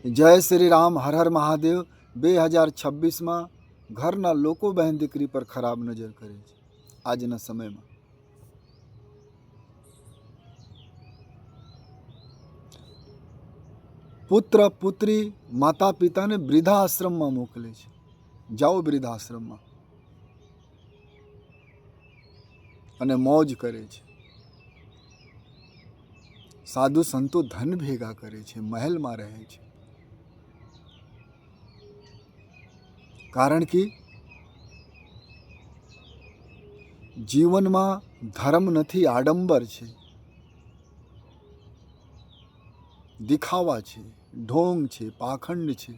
જય શ્રી રામ, હર હર મહાદેવ. 2026માં ઘરના લોકો બહેન દીકરી પર ખરાબ નજર કરે છે. આજના સમયમાં પુત્ર પુત્રી માતા પિતાને વૃદ્ધાશ્રમમાં મોકલે છે. જાઓ વૃદ્ધાશ્રમમાં અને મોજ કરે છે. સાધુ સંતો ધન ભેગા કરે છે, મહેલમાં રહે છે. કારણ કે જીવનમાં ધર્મ નથી, આડંબર છે, દિખાવા છે, ઢોંગ છે, પાખંડ છે.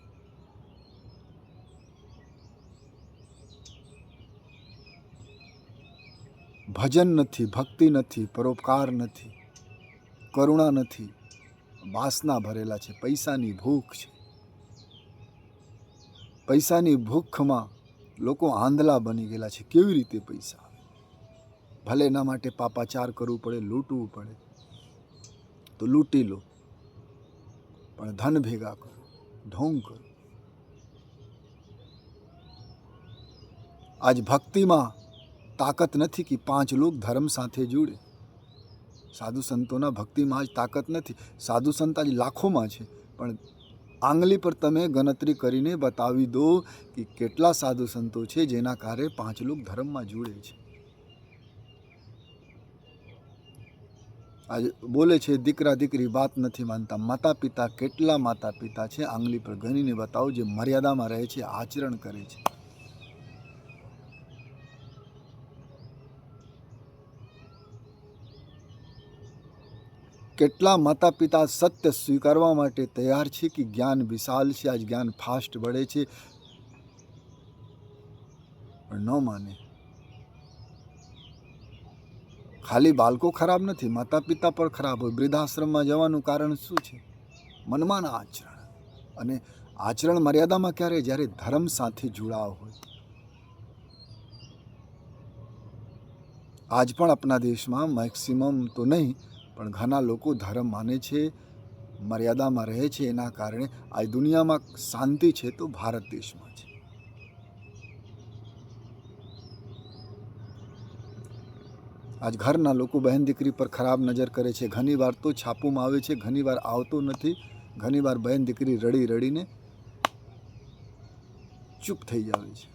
ભજન નથી, ભક્તિ નથી, પરોપકાર નથી, કરુણા નથી, વાસના ભરેલા છે. પૈસાની ભૂખ છે. પૈસાની ભૂખમાં લોકો આંધળા બની ગયેલા છે. કેવી રીતે પૈસા આવે? ભલે એના માટે પાપાચાર કરવું પડે, લૂંટવું પડે તો લૂંટી લો, પણ ધન ભેગા કરો, ઢોંગ કરો. આજ ભક્તિમાં તાકાત નથી કે 5 લોગ ધર્મ સાથે જોડે. સાધુ સંતોના ભક્તિમાં આજ તાકાત નથી. સાધુ સંત આજ લાખોમાં છે, પણ આંગળી પર તમે ગણતરી કરીને બતાવી દો કે કેટલા સાધુ સંતો છે જેના કારણે 5 લોગ ધર્મમાં જોડે છે. આજ બોલે છે દીકરા દીકરી વાત નથી માનતા. માતા પિતા, કેટલા માતા પિતા છે આંગળી પર ગણીને બતાવો જે મર્યાદામાં રહે છે, આચરણ કરે છે. કેટલા માતા પિતા સત્ય સ્વીકારવા માટે તૈયાર છે કે જ્ઞાન વિશાલ છે, આજ જ્ઞાન ફાસ્ટ बढ़ે છે, પણ ન માને. ખાલી બાળકો ખરાબ નથી, માતા પિતા પણ ખરાબ હોય. વૃદ્ધાશ્રમમાં જવાનું કારણ શું છે? મનમાના આચરણ. અને આચરણ મર્યાદામાં ક્યારે? જ્યારે ધર્મ સાથે જોડાવ હોય. આજ પણ આપણા દેશમાં મેક્સિમમ તો નહીં, પણ ઘણા લોકો ધર્મ માને છે, મર્યાદામાં રહે છે. એના કારણે આ દુનિયામાં શાંતિ છે તો ભારત દેશમાં છે. આજ ઘરના લોકો બહેન દીકરી પર ખરાબ નજર કરે છે. ઘણીવાર તો છાપુમાં આવે છે, ઘણીવાર આવતો નથી. ઘણીવાર બહેન દીકરી રડી રડીને ચૂપ થઈ જાય છે.